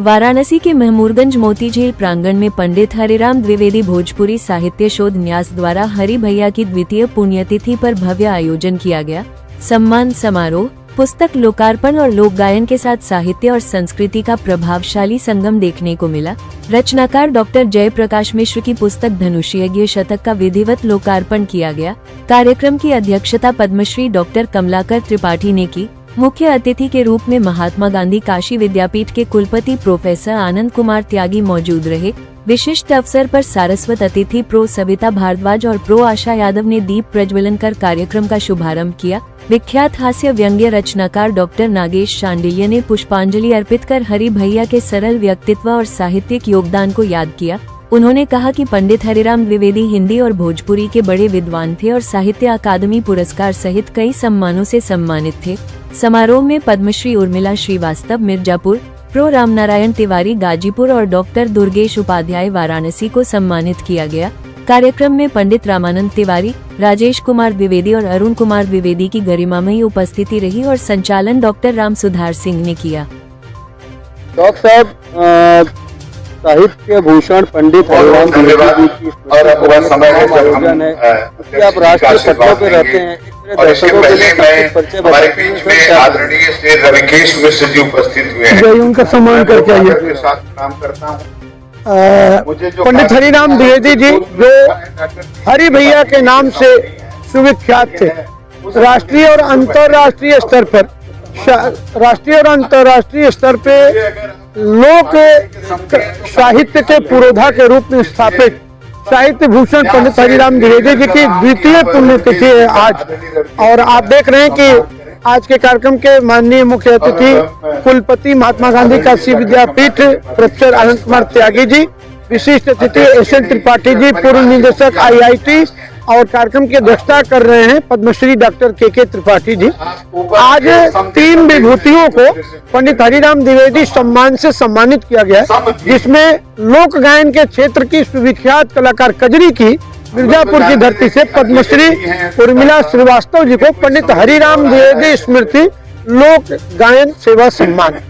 वाराणसी के महमूरगंज मोतीझील प्रांगण में पंडित हरिराम द्विवेदी भोजपुरी साहित्य शोध न्यास द्वारा हरि भैया की द्वितीय पुण्यतिथि पर भव्य आयोजन किया गया। सम्मान समारोह, पुस्तक लोकार्पण और लोक गायन के साथ साहित्य और संस्कृति का प्रभावशाली संगम देखने को मिला। रचनाकार डॉक्टर जयप्रकाश मिश्र की पुस्तक धनुष्यज्ञ शतक का विधिवत लोकार्पण किया गया। कार्यक्रम की अध्यक्षता पद्मश्री डॉक्टर कमलाकर त्रिपाठी ने की। मुख्य अतिथि के रूप में महात्मा गांधी काशी विद्यापीठ के कुलपति प्रोफेसर आनंद कुमार त्यागी मौजूद रहे। विशिष्ट अवसर पर सारस्वत अतिथि प्रो सविता भारद्वाज और प्रो आशा यादव ने दीप प्रज्वलन कर कार्यक्रम का शुभारंभ किया। विख्यात हास्य व्यंग्य रचनाकार डॉक्टर नागेश शांडिल्य ने पुष्पांजलि अर्पित कर हरि भैया के सरल व्यक्तित्व और साहित्यिक योगदान को याद किया। उन्होंने कहा कि पंडित हरिराम द्विवेदी हिंदी और भोजपुरी के बड़े विद्वान थे और साहित्य अकादमी पुरस्कार सहित कई सम्मानों से सम्मानित थे। समारोह में पद्मश्री उर्मिला श्रीवास्तव मिर्जापुर, प्रो रामनारायण तिवारी गाजीपुर और डॉक्टर दुर्गेश उपाध्याय वाराणसी को सम्मानित किया गया। कार्यक्रम में पंडित रामानंद तिवारी, राजेश कुमार द्विवेदी और अरुण कुमार द्विवेदी की गरिमामयी उपस्थिति रही और संचालन डॉक्टर राम सुधार सिंह ने किया। डॉक्टर साहब, साहित्य भूषण पंडित हरिराम द्विवेदी की आयोजन है, उसके आप राष्ट्रीय पटलों पे रहते हैं, और इसके पहले मैं हमारे बीच में आदरणीय श्री रविकेश मिश्र जी उपस्थित हुए हैं। उनका सम्मान करके आइए। के साथ काम करता हूँ। पंडित हरिराम द्विवेदी जी जो हरि भैया के नाम से सुविख्यात थे, राष्ट्रीय और अंतर्राष्ट्रीय स्तर पर पे लोक साहित्य के पुरोधा के रूप में स्थापित साहित्य भूषण पंडित हरिराम द्विवेदी जी की द्वितीय पुण्यतिथि है आज। और आप देख रहे हैं कि आज के कार्यक्रम के माननीय मुख्य अतिथि कुलपति महात्मा गांधी काशी विद्यापीठ प्रोफेसर आनंद कुमार त्यागी जी, विशिष्ट अतिथि एस.एन. त्रिपाठी जी, पूर्व निदेशक IIT, और कार्यक्रम की अध्यक्षता कर रहे हैं पद्मश्री डॉक्टर के त्रिपाठी जी। आज 3 विभूतियों को पंडित हरिराम द्विवेदी सम्मान से सम्मानित किया गया, जिसमें लोक गायन के क्षेत्र की सुविख्यात कलाकार कजरी की मिर्जापुर की धरती से पद्मश्री उर्मिला श्रीवास्तव जी को पंडित हरिराम द्विवेदी स्मृति लोक गायन सेवा सम्मान।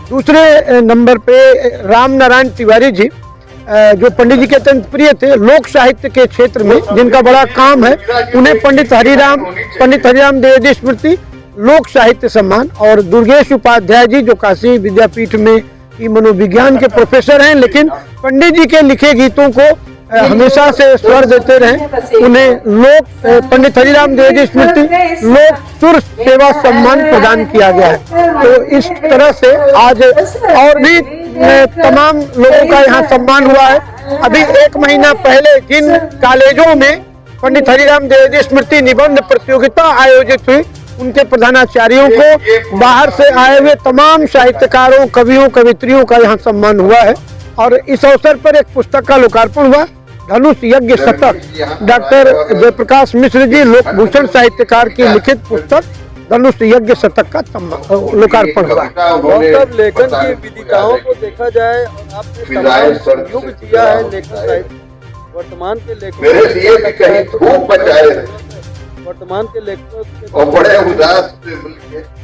दूसरे नंबर पे रामनारायण तिवारी जी जो पंडित जी के अत्यंत प्रिय थे लोक साहित्य के क्षेत्र में, जिनका बड़ा काम है, उन्हें पंडित हरिराम द्विवेदी स्मृति लोक साहित्य सम्मान। और दुर्गेश उपाध्याय जी जो काशी विद्यापीठ में मनोविज्ञान के प्रोफेसर हैं, लेकिन पंडित जी के लिखे गीतों को हमेशा से स्वर देते रहे, उन्हें लोक पंडित हरिराम द्विवेदी स्मृति लोक सुर सेवा सम्मान प्रदान किया गया है। तो इस तरह से आज और भी तमाम लोगों का यहाँ सम्मान हुआ है। अभी 1 महीना पहले जिन कॉलेजों में पंडित हरिराम द्विवेदी स्मृति निबंध प्रतियोगिता आयोजित हुई, उनके प्रधानाचार्यों को, बाहर से आए हुए तमाम साहित्यकारों, कवियों, कवित्रियों का यहाँ सम्मान हुआ है। और इस अवसर पर एक पुस्तक का लोकार्पण हुआ, धनुष्यज्ञ शतक, डॉक्टर जयप्रकाश मिश्र जी लोकभूषण साहित्यकार की लिखित पुस्तक धनुष्यज्ञ शतक का लोकार्पण हुआ। लेखन की विधिताओं को देखा जाए और आपने तमाम युग जिया है लेखन साहित्य, वर्तमान के लेखकों बड़े उदास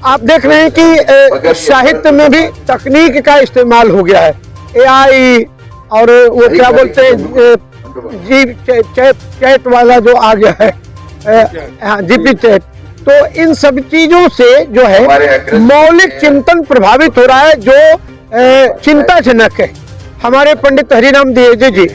आप देख रहे हैं कि साहित्य में भी तकनीक का इस्तेमाल हो गया है। AI और वो क्या बोलते हैं चैट वाला जो आ गया है, GP चैट, तो इन सब चीजों से जो है मौलिक चिंतन प्रभावित हो रहा है, जो चिंताजनक है। हमारे पंडित हरिराम द्विवेदी जी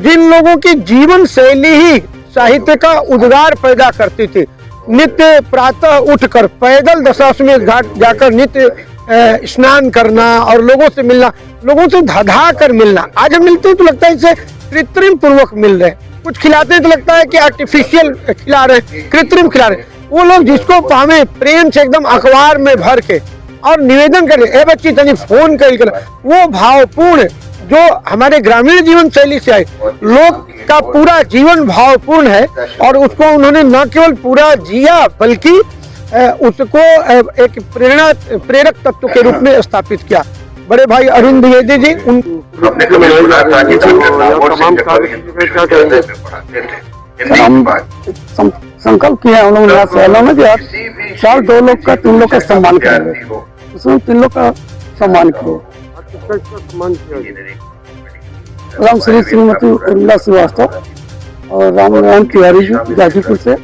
जिन लोगों की जीवन शैली ही साहित्य का उद्गार पैदा करती थी, नित्य प्रातः उठकर पैदल दशाश्वमेध घाट जाकर नित्य स्नान करना और लोगों से मिलना, लोगों से धधा कर मिलना। आज हम मिलते हैं तो लगता है इसे कृत्रिम पूर्वक मिल रहे हैं, कुछ खिलाते हैं तो लगता है कि आर्टिफिशियल खिला रहे हैं, कृत्रिम खिला रहे हैं। वो लोग जिसको पावे प्रेम से एकदम अखबार में भर के और निवेदन करे, ए बच्ची तनी फोन कर, वो भावपूर्ण जो हमारे ग्रामीण जीवन शैली से आए, लोग का पूरा जीवन भावपूर्ण है और उसको उन्होंने न केवल पूरा जिया बल्कि उसको एक प्रेरक तत्व के रूप में स्थापित किया। बड़े भाई अरुण द्विवेदी जी संकल्प किया उन्होंने कि साल 2 लोग का 3 लोग का सम्मान करेंगे, उसमें 3 लोग का सम्मान किया। सम्मान किया गया। राम श्रीमती उर्मिला श्रीवास्तव और राम नारायण तिवारी जी गाजीपुर से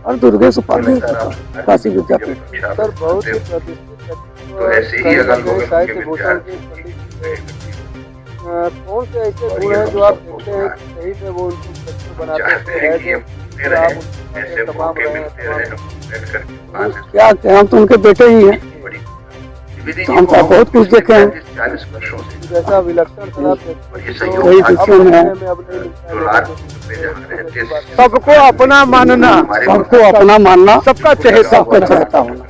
और दुर्गेश उपाध्याय काशी विद्यापीठ। सर बहुत ही प्रतिष्ठित तो ऐसे ही अगल बगल साहित्य के भूषण के कौन से ऐसे गुण हैं जो आप देखते हैं कि सही में वो उनको व्यक्ति बनाते हैं जो आप ऐसे तमाम मौके रहे मिलते रहे हम बैठ कर क्या क्या, हम तो उनके बेटे ही हैं, हम तो बहुत कुछ देखे हैं। 40 वर्षों से जैसा विलक्षण शराब कई विषयों में है। सबको सबको अपना मानना, सबको अपना मानना, सबका चहेता होना।